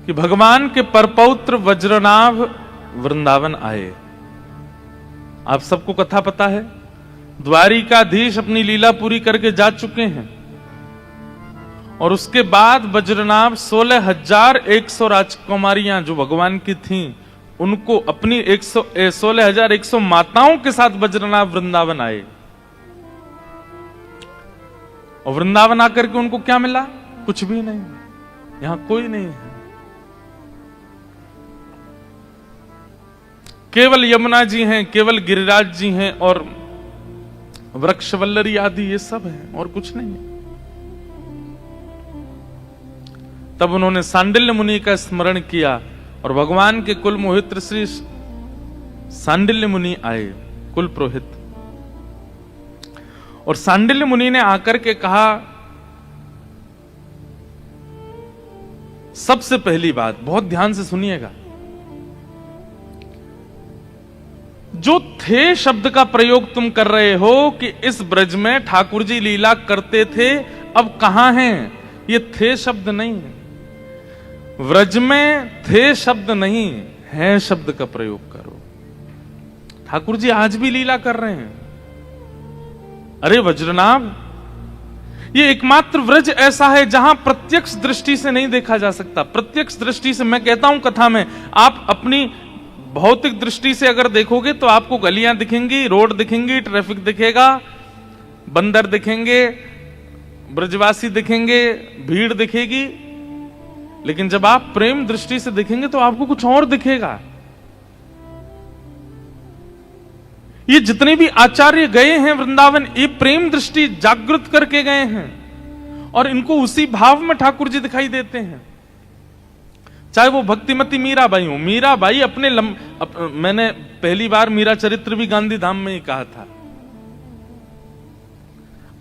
कि भगवान के परपौत्र वज्रनाभ वृंदावन आए। आप सबको कथा पता है, द्वारिकाधीश अपनी लीला पूरी करके जा चुके हैं और उसके बाद वज्रनाभ 16,100 राजकुमारियां जो भगवान की थीं उनको अपनी 16,100 माताओं के साथ वज्रनाभ वृंदावन आए। और वृंदावन आकर के उनको क्या मिला? कुछ भी नहीं, यहां कोई नहीं है, केवल यमुना जी हैं, केवल गिरिराज जी हैं और वृक्षवल्लरी आदि ये सब है और कुछ नहीं है। तब उन्होंने सांडिल्य मुनि का स्मरण किया और भगवान के कुल मोहित्र श्री सांडिल्य मुनि आए, कुल पुरोहित। और सांडिल्य मुनि ने आकर के कहा, सबसे पहली बात बहुत ध्यान से सुनिएगा, जो थे शब्द का प्रयोग तुम कर रहे हो कि इस ब्रज में ठाकुर जी लीला करते थे, अब कहां हैं? ये थे शब्द नहीं है, व्रज में थे शब्द नहीं है, शब्द का प्रयोग करो। ठाकुर जी आज भी लीला कर रहे हैं। अरे वज्रनाभ, ये एकमात्र व्रज ऐसा है जहां प्रत्यक्ष दृष्टि से नहीं देखा जा सकता। प्रत्यक्ष दृष्टि से, मैं कहता हूं कथा में, आप अपनी भौतिक दृष्टि से अगर देखोगे तो आपको गलियां दिखेंगी, रोड दिखेंगी, ट्रैफिक दिखेगा, बंदर दिखेंगे, ब्रजवासी दिखेंगे, भीड़ दिखेगी। लेकिन जब आप प्रेम दृष्टि से देखेंगे तो आपको कुछ और दिखेगा। ये जितने भी आचार्य गए हैं वृंदावन, ये प्रेम दृष्टि जागृत करके गए हैं और इनको उसी भाव में ठाकुर जी दिखाई देते हैं। चाहे वो भक्तिमती मीराबाई हो, मीराबाई अपने मैंने पहली बार मीरा चरित्र भी गांधी धाम में ही कहा था,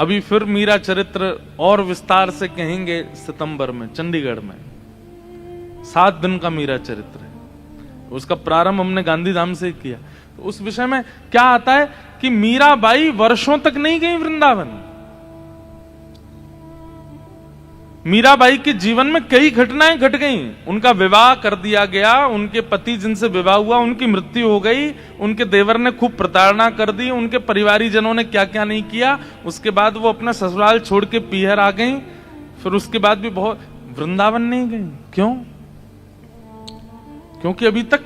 अभी फिर मीरा चरित्र और विस्तार से कहेंगे सितंबर में चंडीगढ़ में। 7 दिन का मीरा चरित्र है, उसका प्रारंभ हमने गांधी धाम से किया। तो उस विषय में क्या आता है कि मीराबाई वर्षों तक नहीं गई वृंदावन। मीराबाई के जीवन में कई घटनाएं घट गईं। उनका विवाह कर दिया गया, उनके पति जिनसे विवाह हुआ उनकी मृत्यु हो गई, उनके देवर ने खूब प्रताड़ना कर दी, उनके परिवारी जनों ने क्या क्या नहीं किया। उसके बाद वो अपना ससुराल छोड़ के पीहर आ गई। फिर उसके बाद भी बहुत वृंदावन नहीं गई। क्यों? क्योंकि अभी तक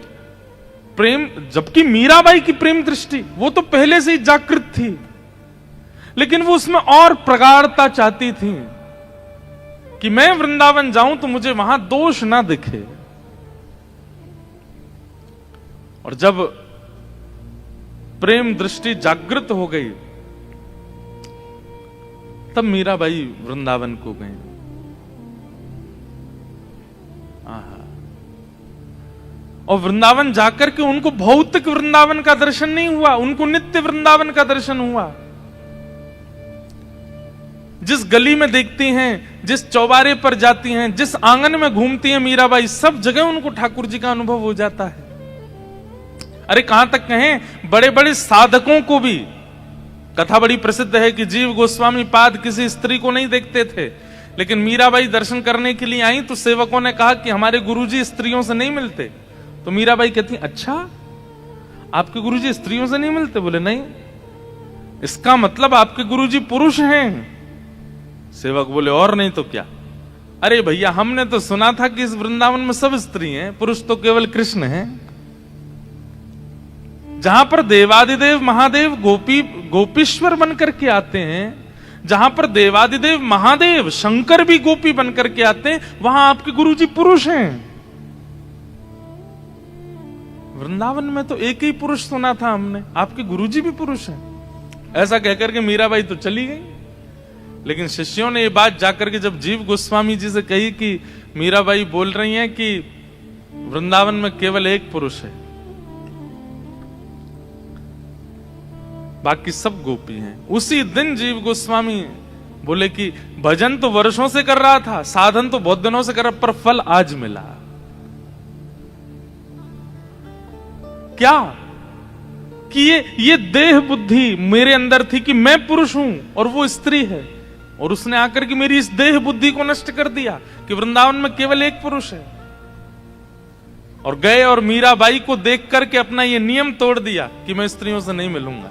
प्रेम, जबकि मीराबाई की प्रेम दृष्टि वो तो पहले से ही जागृत थी, लेकिन वो उसमें और प्रगाढ़ता चाहती थी कि मैं वृंदावन जाऊं तो मुझे वहां दोष ना दिखे। और जब प्रेम दृष्टि जागृत हो गई तब मीराबाई वृंदावन को गई। और वृंदावन जाकर के उनको भौतिक वृंदावन का दर्शन नहीं हुआ, उनको नित्य वृंदावन का दर्शन हुआ। जिस गली में देखती हैं, जिस चौबारे पर जाती हैं, जिस आंगन में घूमती हैं मीराबाई, सब जगह उनको ठाकुर जी का अनुभव हो जाता है। अरे कहां तक कहें, बड़े बड़े साधकों को भी, कथा बड़ी प्रसिद्ध है कि जीव गोस्वामी पाद किसी स्त्री को नहीं देखते थे, लेकिन मीराबाई दर्शन करने के लिए आई तो सेवकों ने कहा कि हमारे गुरुजी स्त्रियों से नहीं मिलते। तो मीराबाई कहती, अच्छा आपके गुरुजी स्त्रियों से नहीं मिलते? बोले नहीं, इसका मतलब आपके गुरुजी पुरुष हैं। सेवक बोले और नहीं तो क्या? अरे भैया, हमने तो सुना था कि इस वृंदावन में सब स्त्री हैं, पुरुष तो केवल कृष्ण हैं। जहां पर देवादिदेव महादेव गोपीश्वर बनकर के आते हैं, जहां पर देवादिदेव महादेव शंकर भी गोपी बनकर के आते हैं, वहां आपके गुरुजी पुरुष हैं। वृंदावन में तो एक ही पुरुष सुना था हमने, आपके गुरुजी भी पुरुष हैं। ऐसा कहकर के मीराबाई तो चली गई। लेकिन शिष्यों ने ये बात जाकर के जब जीव गोस्वामी जी से कही कि मीराबाई बोल रही हैं कि वृंदावन में केवल एक पुरुष है, बाकी सब गोपी हैं। उसी दिन जीव गोस्वामी बोले कि भजन तो वर्षों से कर रहा था, साधन तो बहुत दिनों से कर रहा, पर फल आज मिला। क्या? कि ये देह बुद्धि मेरे अंदर थी कि मैं पुरुष हूं और वो स्त्री है, और उसने आकर के मेरी इस देह बुद्धि को नष्ट कर दिया कि वृंदावन में केवल एक पुरुष है। और गए और मीराबाई को देख करके अपना ये नियम तोड़ दिया कि मैं स्त्रियों से नहीं मिलूंगा।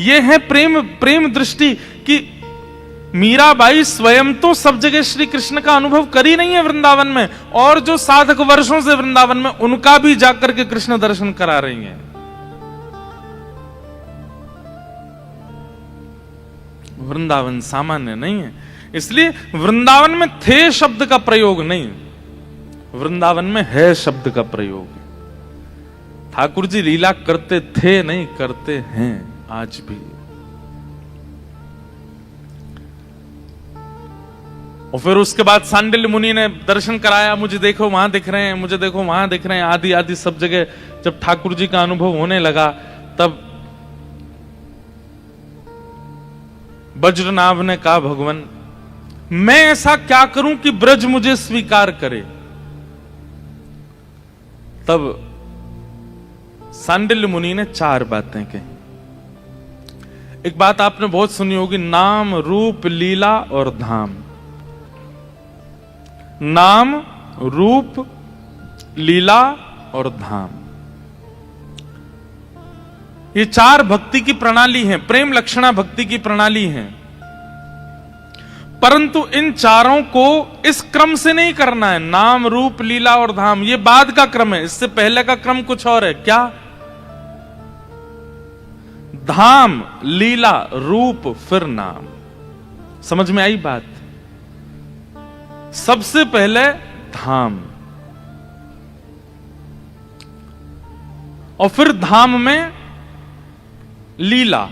ये है प्रेम दृष्टि कि मीराबाई स्वयं तो सब जगह श्री कृष्ण का अनुभव करी नहीं है वृंदावन में, और जो साधक वर्षों से वृंदावन में उनका भी जाकर के कृष्ण दर्शन करा रही हैं। वृंदावन सामान्य नहीं है, इसलिए वृंदावन में थे शब्द का प्रयोग नहीं, वृंदावन में है शब्द का प्रयोग। ठाकुर जी लीला करते थे नहीं, करते हैं आज भी। और फिर उसके बाद सांडिल्य मुनि ने दर्शन कराया, मुझे देखो वहां दिख रहे हैं, मुझे देखो वहां दिख रहे हैं, आदि आदि सब जगह जब ठाकुर जी का अनुभव होने लगा, तब वज्रनाभ ने कहा, भगवान मैं ऐसा क्या करूं कि ब्रज मुझे स्वीकार करे। तब सांडिल्य मुनि ने 4 बातें कही। एक बात आपने बहुत सुनी होगी, नाम रूप लीला और धाम। नाम रूप लीला और धाम, ये 4 भक्ति की प्रणाली है, प्रेम लक्षणा भक्ति की प्रणाली है। परंतु इन चारों को इस क्रम से नहीं करना है। नाम रूप लीला और धाम ये बाद का क्रम है, इससे पहले का क्रम कुछ और है। क्या? धाम, लीला, रूप, फिर नाम। समझ में आई बात? सबसे पहले धाम, और फिर धाम में लीला,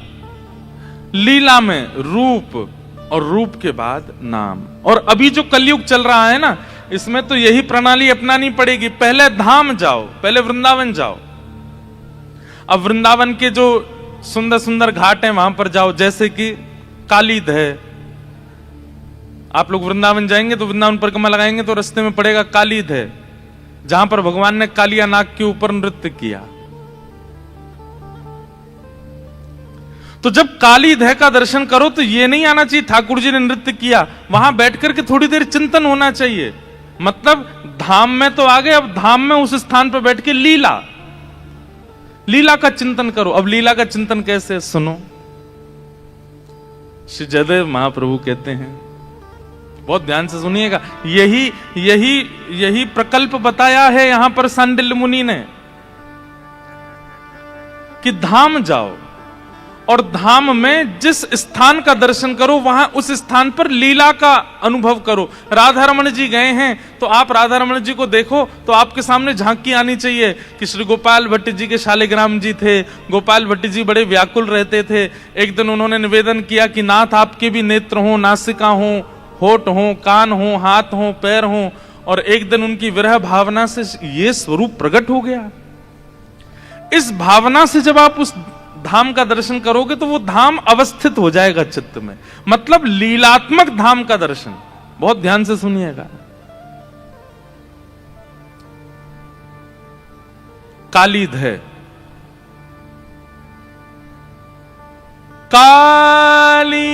लीला में रूप, और रूप के बाद नाम। और अभी जो कलयुग चल रहा है ना, इसमें तो यही प्रणाली अपनानी पड़ेगी। पहले धाम जाओ, पहले वृंदावन जाओ। अब वृंदावन के जो सुंदर सुंदर घाट हैं वहां पर जाओ, जैसे कि कालीद है। आप लोग वृंदावन जाएंगे तो वृंदावन परिक्रमा लगाएंगे तो रास्ते में पड़ेगा कालीद है, जहां पर भगवान ने कालिया नाग के ऊपर नृत्य किया। तो जब काली दह का दर्शन करो तो ये नहीं आना चाहिए ठाकुर जी ने नृत्य किया, वहां बैठ करके थोड़ी देर चिंतन होना चाहिए। मतलब धाम में तो आ गए, अब धाम में उस स्थान पर बैठ के लीला, लीला का चिंतन करो। अब लीला का चिंतन कैसे? सुनो, श्री जयदेव महाप्रभु कहते हैं, बहुत ध्यान से सुनिएगा, यही यही यही प्रकल्प बताया है यहां पर सांडिल्य मुनि ने कि धाम जाओ और धाम में जिस स्थान का दर्शन करो वहां उस स्थान पर लीला का अनुभव करो। राधा रमण जी गए हैं तो आप राधा रमण जी को देखो तो आपके सामने झांकी आनी चाहिए कि श्री गोपाल भट्ट जी के शालिग्राम जी थे। गोपाल भट्ट जी बड़े व्याकुल रहते थे। एक दिन उन्होंने निवेदन किया कि नाथ आपके भी नेत्र हो, नासिका हो, होठ हो, कान हो, हाथ हो, पैर हो। और एक दिन उनकी विरह भावना से ये स्वरूप प्रकट हो गया। इस भावना से जब आप उस धाम का दर्शन करोगे तो वो धाम अवस्थित हो जाएगा चित्त में, मतलब लीलात्मक धाम का दर्शन। बहुत ध्यान से सुनिएगा। कालीद है, कालिया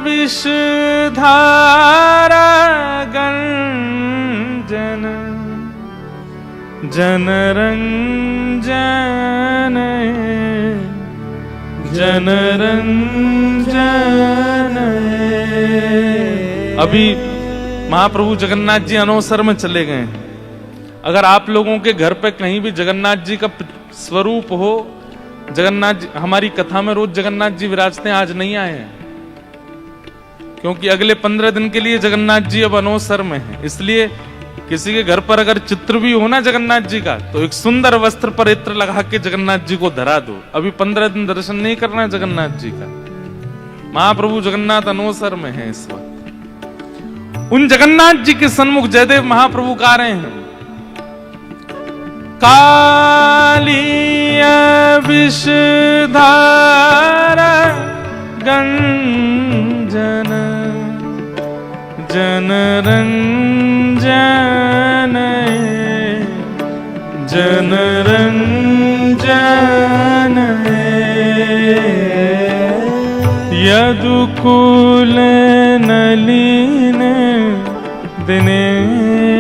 विषधारा गंजन जनरंजन जनरंजन। अभी महाप्रभु जगन्नाथ जी अनवसर में चले गए हैं। अगर आप लोगों के घर पे कहीं भी जगन्नाथ जी का स्वरूप हो, जगन्नाथ जी, हमारी कथा में रोज जगन्नाथ जी विराजते हैं, आज नहीं आए हैं क्योंकि अगले 15 दिन के लिए जगन्नाथ जी अब अनवसर में हैं। इसलिए किसी के घर पर अगर चित्र भी हो ना जगन्नाथ जी का, तो एक सुंदर वस्त्र पर इत्र लगा के जगन्नाथ जी को धरा दो। अभी 15 दिन दर्शन नहीं करना है जगन्नाथ जी का। महाप्रभु जगन्नाथ अनवसर में है इस वक्त। उन जगन्नाथ जी के सन्मुख जयदेव महाप्रभु गा रहे हैं, कालिया विषधारा गंजन जनरंजन जनरंजन यदुकुल नलिन दिनेश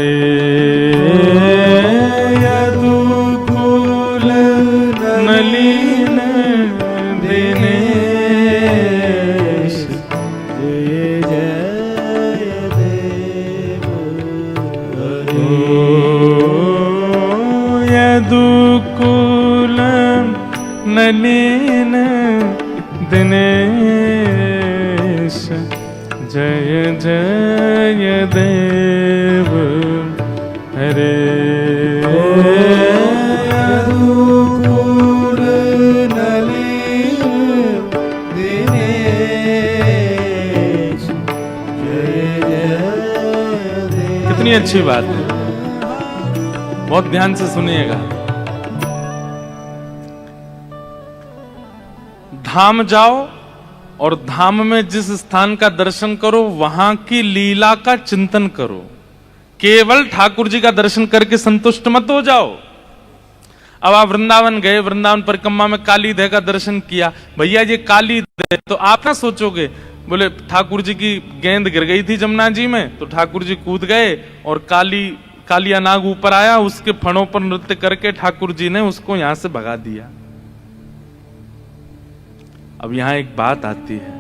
हरे यदुकुल नलिन दिनेश जय जय देव यदुकुल नलिन दिनेश जय जय देव हरे यदुकुल नलिन दिनेश जय जय देव। कितनी अच्छी बात है, बहुत ध्यान से सुनिएगा। धाम जाओ और धाम में जिस स्थान का दर्शन करो वहां की लीला का चिंतन करो। केवल ठाकुर जी का दर्शन करके संतुष्ट मत हो जाओ। अब आप वृंदावन गए, वृंदावन परिक्रमा में काली देह का दर्शन किया, भैया ये काली देह, तो आप ना सोचोगे बोले ठाकुर जी की गेंद गिर गई थी जमुना जी में तो ठाकुर जी कूद गए और कालिया नाग ऊपर आया, उसके फणों पर नृत्य करके ठाकुर जी ने उसको यहां से भगा दिया। अब यहां एक बात आती है,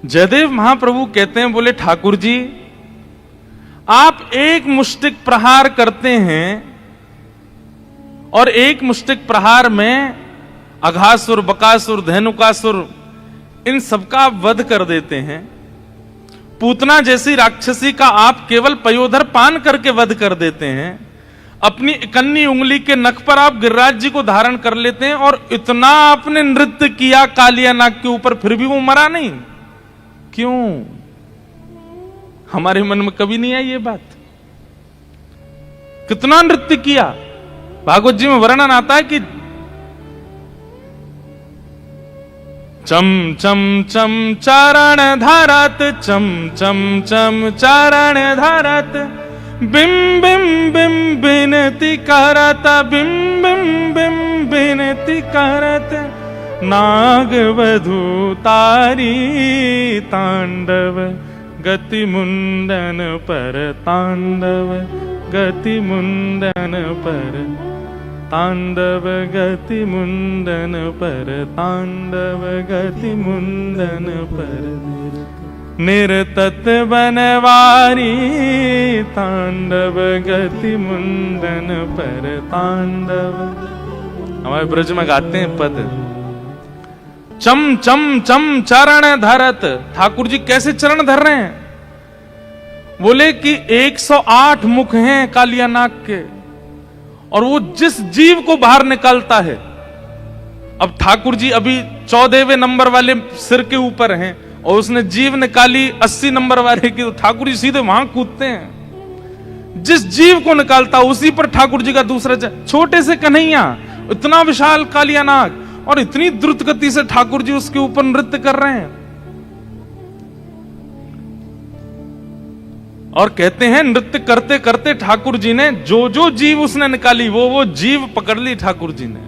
जयदेव महाप्रभु कहते हैं, बोले ठाकुर जी आप एक मुष्टिक प्रहार करते हैं और एक मुष्टिक प्रहार में अघासुर, बकासुर, धेनुकासुर इन सबका आप वध कर देते हैं। पूतना जैसी राक्षसी का आप केवल पयोधर पान करके वध कर देते हैं। अपनी इकन्नी उंगली के नख पर आप गिरिराज जी को धारण कर लेते हैं और इतना आपने नृत्य किया कालिया नाग के ऊपर, फिर भी वो मरा नहीं। क्यों? हमारे मन में कभी नहीं आई ये बात। कितना नृत्य किया। भागवत जी में वर्णन आता है कि चम चम चम चारण धारत, चम चम चम चारण धारत, बिम बिम बिम बिनती करत, बिम बिम बिम बिनती करत, नाग वधू तारी तांडव, गति मुंडन पर तांडव, गति मुंडन पर तांडव, गति मुंडन पर तांडव, गति मुंडन पर निरतत बनवारी तांडव, गति मुंडन पर तांडव। हमारे ब्रज में गाते हैं पद, चम चम चम चरण धरत। ठाकुर जी कैसे चरण धर रहे हैं? बोले कि 108 मुख हैं कालिया नाग के और वो जिस जीव को बाहर निकालता है। अब ठाकुर जी अभी 14वें नंबर वाले सिर के ऊपर हैं और उसने जीव निकाली 80 नंबर वाले की, तो ठाकुर जी सीधे वहां कूदते हैं। जिस जीव को निकालता उसी पर ठाकुर जी का दूसरा छोटे से कन्हैया, इतना विशाल कालिया नाग और इतनी द्रुत गति से ठाकुर जी उसके ऊपर नृत्य कर रहे हैं। और कहते हैं नृत्य करते करते ठाकुर जी ने जो जो जीव उसने निकाली वो जीव पकड़ ली ठाकुर जी ने।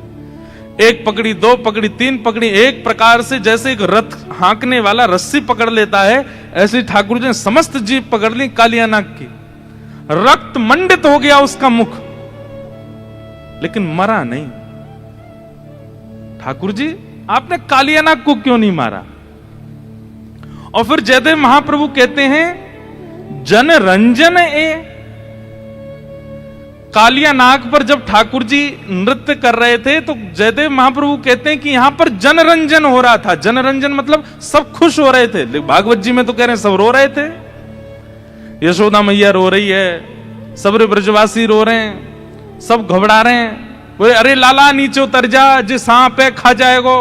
एक पकड़ी, दो पकड़ी, तीन पकड़ी, एक प्रकार से जैसे एक रथ हाँकने वाला रस्सी पकड़ लेता है, ऐसे ठाकुर जी ने समस्त जीव पकड़ ली कालिया नाग की। रक्त मंडित हो गया उसका मुख, लेकिन मरा नहीं। ठाकुर जी आपने कालिया नाग को क्यों नहीं मारा? और फिर जयदेव महाप्रभु कहते हैं जन रंजन कालिया नाग पर जब ठाकुर जी नृत्य कर रहे थे तो जयदेव महाप्रभु कहते हैं कि यहां पर जनरंजन हो रहा था। जनरंजन मतलब सब खुश हो रहे थे। भागवत जी में तो कह रहे हैं सब रो रहे थे। यशोदा मैया रो रही है, सब ब्रजवासी रो रहे हैं, सब घबरा रहे हैं। बोले अरे लाला नीचे उतर जा, जो सांप है खा जाएगो।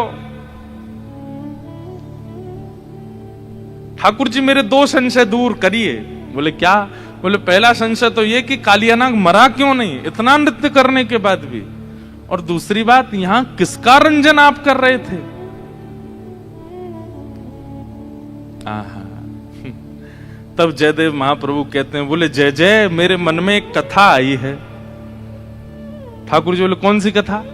ठाकुर जी मेरे 2 संशय दूर करिए। बोले क्या? बोले पहला संशय तो ये कि कालिया नाग मरा क्यों नहीं इतना नृत्य करने के बाद भी, और दूसरी बात यहां किसका रंजन आप कर रहे थे? आहा। तब जयदेव महाप्रभु कहते हैं, बोले जय जय मेरे मन में एक कथा आई है। ठाकुर जी बोले कौन सी कथा?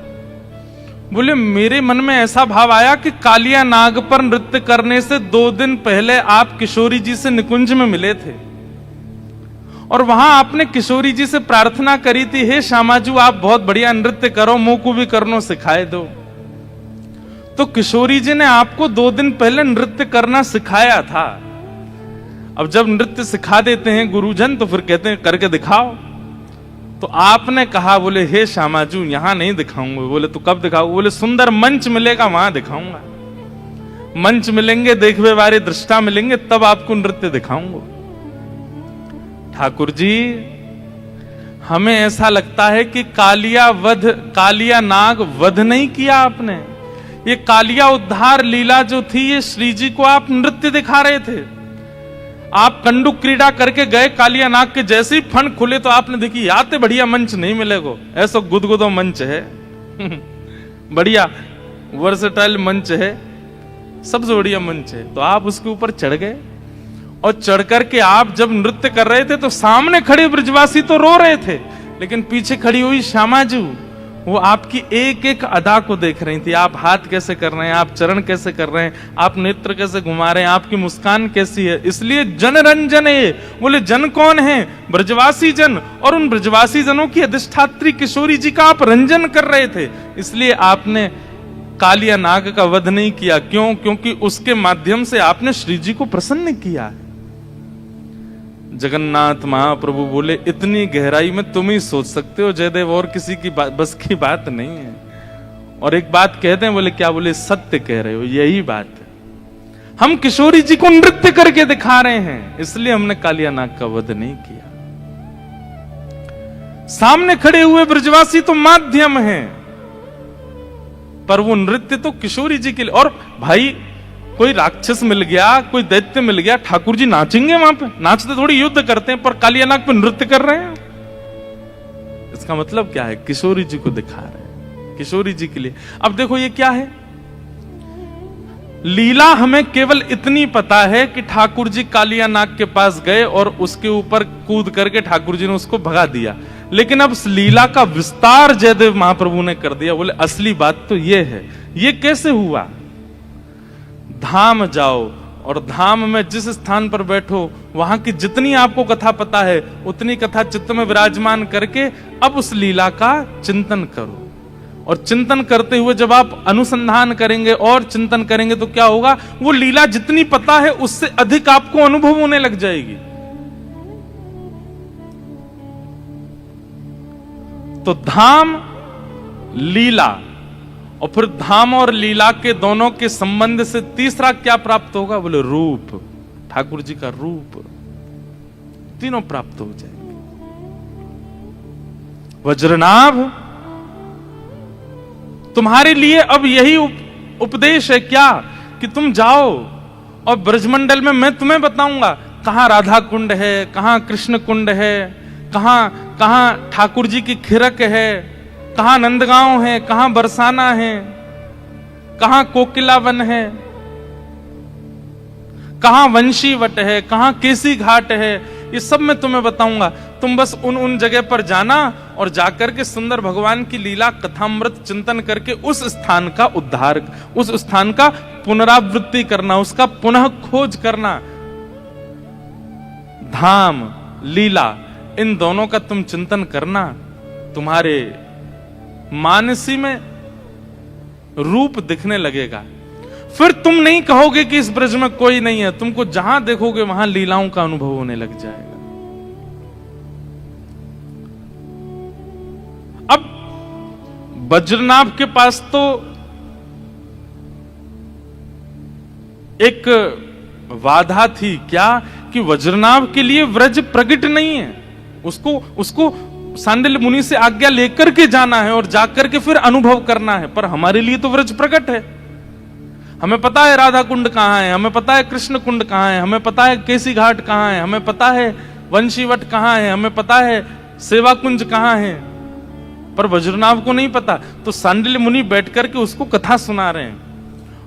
बोले मेरे मन में ऐसा भाव आया कि कालिया नाग पर नृत्य करने से 2 दिन पहले आप किशोरी जी से निकुंज में मिले थे और वहां आपने किशोरी जी से प्रार्थना करी थी, हे श्यामाजू आप बहुत बढ़िया नृत्य करो, मुंह को भी करनो सिखाए दो। तो किशोरी जी ने आपको 2 दिन पहले नृत्य करना सिखाया था। अब जब नृत्य सिखा देते हैं गुरुजन तो फिर कहते हैं करके दिखाओ। तो आपने कहा, बोले हे श्यामाजू यहां नहीं दिखाऊंगा। बोले तो कब दिखाओ? बोले सुंदर मंच मिलेगा वहां दिखाऊंगा। मंच मिलेंगे, देखने वाले दृष्टा मिलेंगे, तब आपको नृत्य दिखाऊंगा। ठाकुर जी हमें ऐसा लगता है कि कालिया नाग वध नहीं किया आपने। ये कालिया उद्धार लीला जो थी, ये श्री जी को आप नृत्य दिखा रहे थे। आप कंडुक क्रीड़ा करके गए, कालिया नाग के जैसे ही फन खुले तो आपने देखी याते बढ़िया मंच नहीं मिलेगा, ऐसा गुदगुदो मंच है बढ़िया वर्सेटाइल मंच है, सबसे बढ़िया मंच है। तो आप उसके ऊपर चढ़ गए और चढ़ करके आप जब नृत्य कर रहे थे तो सामने खड़े ब्रजवासी तो रो रहे थे, लेकिन पीछे खड़ी हुई श्यामाजू वो आपकी एक एक अदा को देख रही थी। आप हाथ कैसे कर रहे हैं, आप चरण कैसे कर रहे हैं, आप नेत्र कैसे घुमा रहे हैं, आपकी मुस्कान कैसी है। इसलिए जनरंजन है। बोले जन कौन है? ब्रजवासी जन। और उन ब्रजवासी जनों की अधिष्ठात्री किशोरी जी का आप रंजन कर रहे थे। इसलिए आपने कालिया नाग का वध नहीं किया। क्यों? क्योंकि उसके माध्यम से आपने श्री जी को प्रसन्न किया। जगन्नाथ महाप्रभु बोले इतनी गहराई में तुम ही सोच सकते हो जयदेव, और किसी की बस की बात नहीं है। और एक बात कहते हैं, बोले क्या? बोले सत्य कह रहे हो, यही बात है। हम किशोरी जी को नृत्य करके दिखा रहे हैं, इसलिए हमने कालिया नाग का वध नहीं किया। सामने खड़े हुए ब्रजवासी तो माध्यम हैं, पर वो नृत्य तो किशोरी जी के लिए। और भाई कोई राक्षस मिल गया, कोई दैत्य मिल गया, ठाकुर जी नाचेंगे वहां पे? नाचते थोड़ी युद्ध करते हैं, पर कालिया नाग पे नृत्य कर रहे हैं। इसका मतलब क्या है? किशोरी जी को दिखा रहे हैं, किशोरी जी के लिए। अब देखो ये क्या है, लीला हमें केवल इतनी पता है कि ठाकुर जी कालिया नाग के पास गए और उसके ऊपर कूद करके ठाकुर जी ने उसको भगा दिया। लेकिन अब इस लीला का विस्तार जयदेव महाप्रभु ने कर दिया। बोले असली बात तो ये है। ये कैसे हुआ? धाम जाओ और धाम में जिस स्थान पर बैठो वहां की जितनी आपको कथा पता है उतनी कथा चित्त में विराजमान करके अब उस लीला का चिंतन करो। और चिंतन करते हुए जब आप अनुसंधान करेंगे और चिंतन करेंगे तो क्या होगा? वो लीला जितनी पता है उससे अधिक आपको अनुभव होने लग जाएगी। तो धाम, लीला, और फिर धाम और लीला के दोनों के संबंध से तीसरा क्या प्राप्त होगा? बोले रूप, ठाकुर जी का रूप। तीनों प्राप्त हो जाएंगे। वज्रनाभ तुम्हारे लिए अब यही उपदेश है क्या कि तुम जाओ और ब्रजमंडल में मैं तुम्हें बताऊंगा कहां राधा कुंड है, कहां कृष्ण कुंड है, कहां ठाकुर जी की खिरक है, कहां नंदगांव है, कहां बरसाना है, कहां कोकिलावन है, कहां वंशीवट है, कहां केसी घाट है। ये सब मैं तुम्हें बताऊंगा। तुम बस उन जगह पर जाना और जाकर के सुंदर भगवान की लीला कथामृत चिंतन करके उस स्थान का उद्धार, उस स्थान का पुनरावृत्ति करना, उसका पुनः खोज करना। धाम, लीला, इन दोनों का तुम चिंतन करना, तुम्हारे मानसी में रूप दिखने लगेगा। फिर तुम नहीं कहोगे कि इस ब्रज में कोई नहीं है, तुमको जहां देखोगे वहां लीलाओं का अनुभव होने लग जाएगा। अब वज्रनाभ के पास तो एक बाधा थी क्या कि वज्रनाभ के लिए व्रज प्रकट नहीं है, उसको सांडिल्य मुनि से आज्ञा लेकर के जाना है और जाकर के फिर अनुभव करना है। पर हमारे लिए तो व्रज प्रकट है। हमें पता है राधा कुंड कहां है, हमें पता है कृष्ण कुंड कहां है, हमें पता है केसी घाट कहां है, हमें पता है वंशीवट कहां है, हमें पता है सेवा कुंज कहां है, पर वज्रनाभ को नहीं पता। तो सांडिल्य मुनि बैठ करके उसको कथा सुना रहे हैं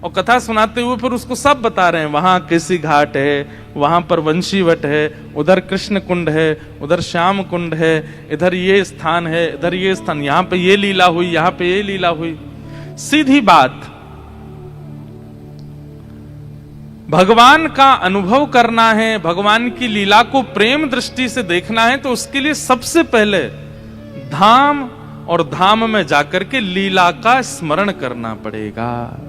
और कथा सुनाते हुए फिर उसको सब बता रहे हैं। वहां केसी घाट है, वहां पर वंशीवट है, उधर कृष्ण कुंड है, उधर श्याम कुंड है, इधर ये स्थान है, इधर ये स्थान, यहां पे ये लीला हुई, यहां पे ये लीला हुई। सीधी बात, भगवान का अनुभव करना है, भगवान की लीला को प्रेम दृष्टि से देखना है, तो उसके लिए सबसे पहले धाम और धाम में जाकर के लीला का स्मरण करना पड़ेगा।